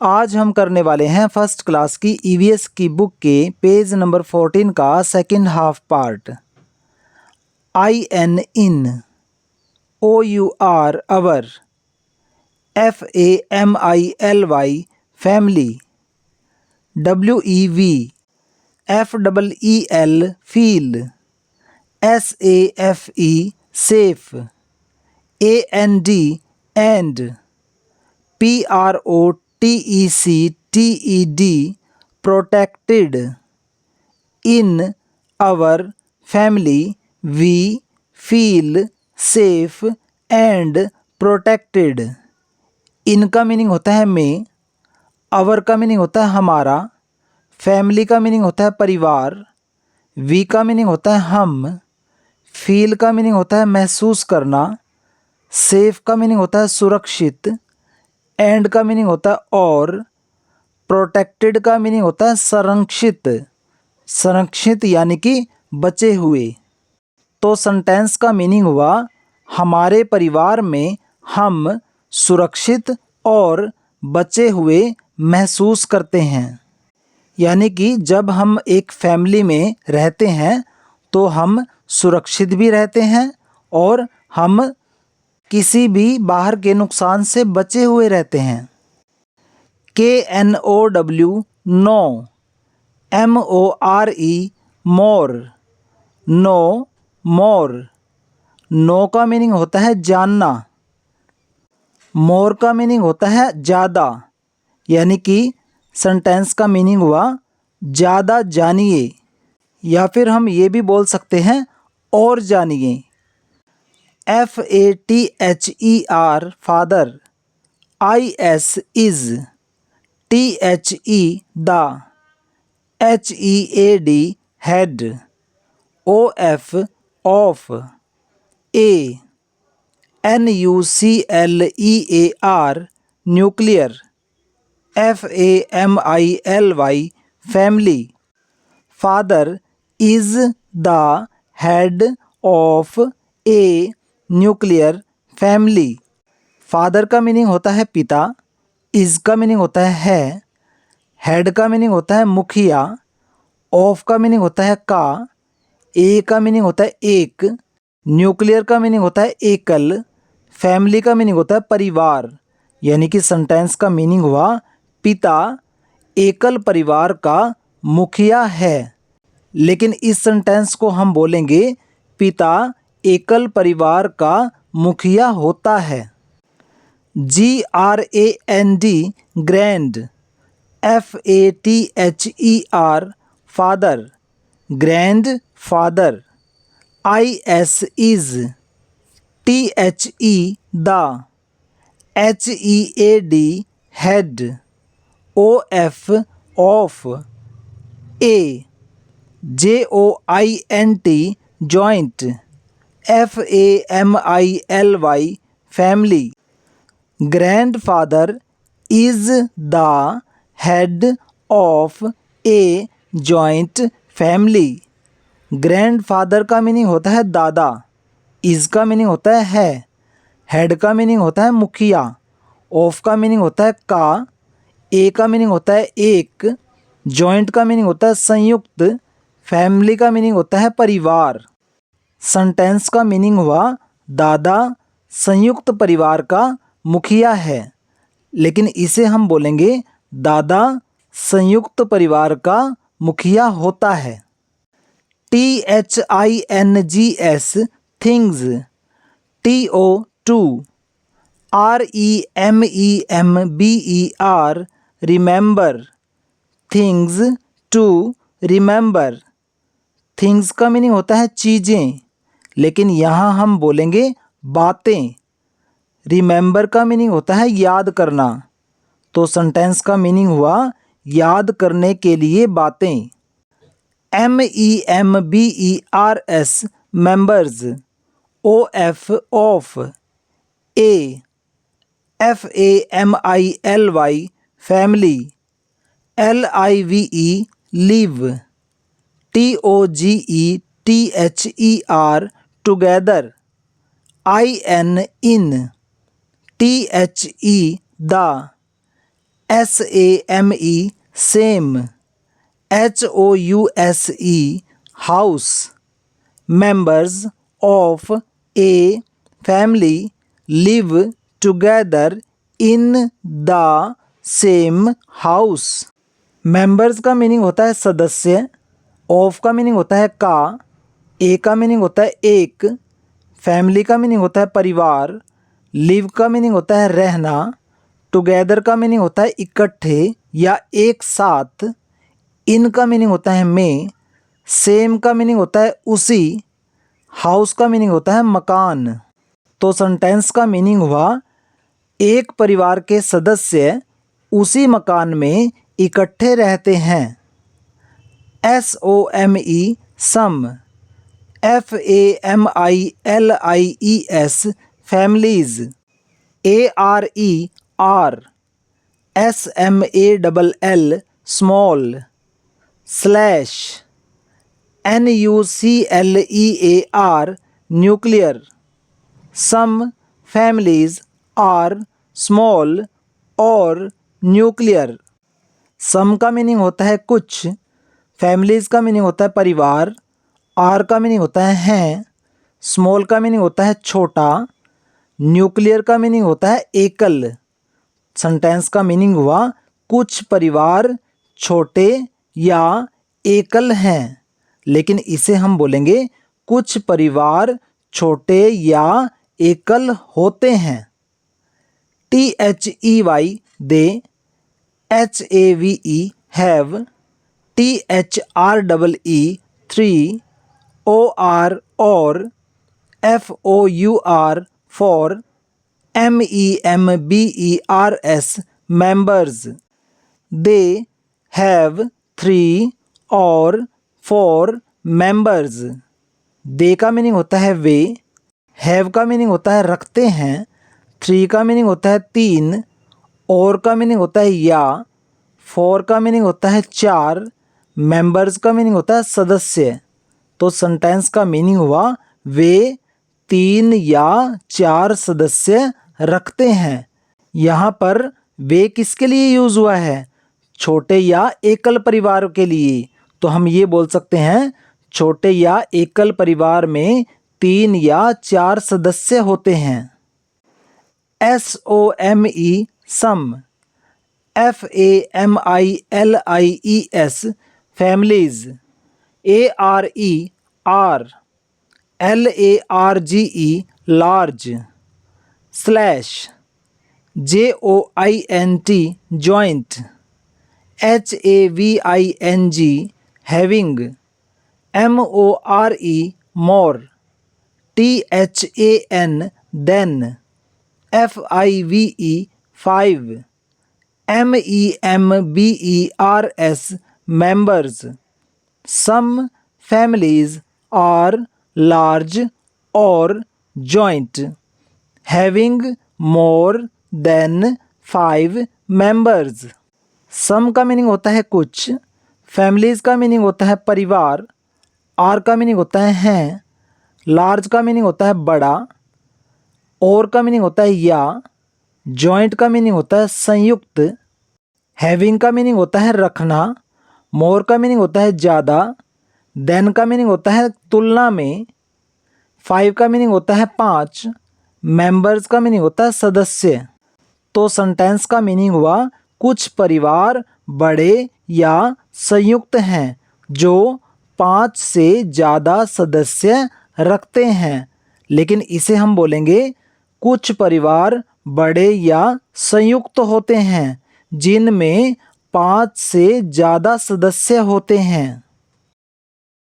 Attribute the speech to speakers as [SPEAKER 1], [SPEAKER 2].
[SPEAKER 1] आज हम करने वाले हैं फर्स्ट क्लास की ईवीएस की बुक के पेज नंबर 14 का second half part. I N in, O U R our, F A M I L Y family, W E V F double E L feel, S A F E safe, A N D and, PROTECTED protected, in our family we feel safe and protected। इनका meaning होता है में, our का meaning होता है हमारा, family का meaning होता है परिवार, वी का मीनिंग होता है हम, फील का मीनिंग होता है महसूस करना, सेफ का मीनिंग होता है सुरक्षित, एंड का मीनिंग होता है और, प्रोटेक्टेड का मीनिंग होता है संरक्षित, संरक्षित यानी कि बचे हुए। तो सेंटेंस का मीनिंग हुआ हमारे परिवार में हम सुरक्षित और बचे हुए महसूस करते हैं। यानी कि जब हम एक फैमिली में रहते हैं तो हम सुरक्षित भी रहते हैं और हम किसी भी बाहर के नुकसान से बचे हुए रहते हैं। KNOW नो, MORE मोर, नो मोर। नो का मीनिंग होता है जानना, मोर का मीनिंग होता है ज़्यादा, यानी कि सेंटेंस का मीनिंग हुआ ज़्यादा जानिए, या फिर हम ये भी बोल सकते हैं और जानिए। FATHER father, IS is, THE the, HEAD head, OF of, NUCLEAR nuclear, FAMILY family. Father is the head of a nuclear family. Father का मीनिंग होता है पिता, इज का मीनिंग होता है, हेड का मीनिंग होता है मुखिया, ऑफ का मीनिंग होता है का, ए का मीनिंग होता है एक, न्यूक्लियर का मीनिंग होता है एकल, फैमिली का मीनिंग होता है परिवार। यानी कि सेंटेंस का मीनिंग हुआ पिता एकल परिवार का मुखिया है। लेकिन इस सेंटेंस को हम बोलेंगे पिता एकल परिवार का मुखिया होता है। GRAND grand, FATHER father, grand father. IS is, THE the, HEAD head, OF of, JOINT joint, FAMILY family. Grandfather is the head of a joint family. Grandfather का मीनिंग होता है दादा, इज का मीनिंग होता है, हेड का meaning होता है मुखिया, ऑफ का मीनिंग होता है का, ए का मीनिंग होता है एक, जॉइंट का मीनिंग होता है संयुक्त, फैमिली का मीनिंग होता है परिवार। सेंटेंस का मीनिंग हुआ दादा संयुक्त परिवार का मुखिया है, लेकिन इसे हम बोलेंगे दादा संयुक्त परिवार का मुखिया होता है। THINGS things, TO2 REMEMBER remember, things to remember. Things का मीनिंग होता है चीज़ें, लेकिन यहाँ हम बोलेंगे बातें। रिमेंबर का मीनिंग होता है याद करना, तो सेंटेंस का मीनिंग हुआ याद करने के लिए बातें। MEMBERS members, OF of, FAMILY family, LIVE live, TOGETHER together, IN in, THE the, SAME same, HOUSE house. Members of a family live together in the same house. Members का meaning होता है सदस्य, ऑफ का meaning होता है का, ए का meaning होता है एक, फैमिली का मीनिंग होता है परिवार, लिव का मीनिंग होता है रहना, टुगेदर का मीनिंग होता है इकट्ठे या एक साथ, इन का मीनिंग होता है में, सेम का मीनिंग होता है उसी, हाउस का मीनिंग होता है मकान। तो सेंटेंस का मीनिंग हुआ एक परिवार के सदस्य उसी मकान में इकट्ठे रहते हैं। SOME some, FAMILIES families, ARER SMALL small, slash NUCLEAR nuclear. Some families are small और न्यूक्लियर। सम का मीनिंग होता है कुछ, फैमिलीज़ का मीनिंग होता है परिवार, आर का मीनिंग होता है हैं, स्मॉल का मीनिंग होता है छोटा, न्यूक्लियर का मीनिंग होता है एकल। सेंटेंस का मीनिंग हुआ कुछ परिवार छोटे या एकल हैं, लेकिन इसे हम बोलेंगे कुछ परिवार छोटे या एकल होते हैं। THEY they, HAVE have, THREE three, OR or, FOUR for, MEMBERS members. They have 3 or 4 members. दे का मीनिंग होता है वे, हैव का मीनिंग होता है रखते हैं, 3 का मीनिंग होता है 3, और का मीनिंग होता है या, 4 का मीनिंग होता है 4, मेंबर्स का मीनिंग होता है सदस्य। तो सेंटेंस का मीनिंग हुआ वे 3 या 4 सदस्य रखते हैं। यहाँ पर वे किसके लिए यूज़ हुआ है? छोटे या एकल परिवार के लिए। तो हम ये बोल सकते हैं छोटे या एकल परिवार में 3 या 4 सदस्य होते हैं। SOME some, FAMILIES families, ARER LARGE large, slash JOINT joint, HAVING having, MORE more, THAN then, FIVE 5, MEMBERS members. Some families are large or joint, having more than 5 members. सम का मीनिंग होता है कुछ, फैमिलीज़ का meaning होता है परिवार, are का meaning होता है हैं, लार्ज का मीनिंग होता है बड़ा, और का मीनिंग होता है या, जॉइंट का मीनिंग होता है संयुक्त, हैविंग का मीनिंग होता है रखना, मोर का मीनिंग होता है ज़्यादा, देन का मीनिंग होता है तुलना में, 5 का मीनिंग होता है 5, मेंबर्स का मीनिंग होता है सदस्य। तो सेंटेंस का मीनिंग हुआ कुछ परिवार बड़े या संयुक्त हैं जो 5 से ज़्यादा सदस्य रखते हैं, लेकिन इसे हम बोलेंगे कुछ परिवार बड़े या संयुक्त होते हैं जिनमें 5 से ज़्यादा सदस्य होते हैं।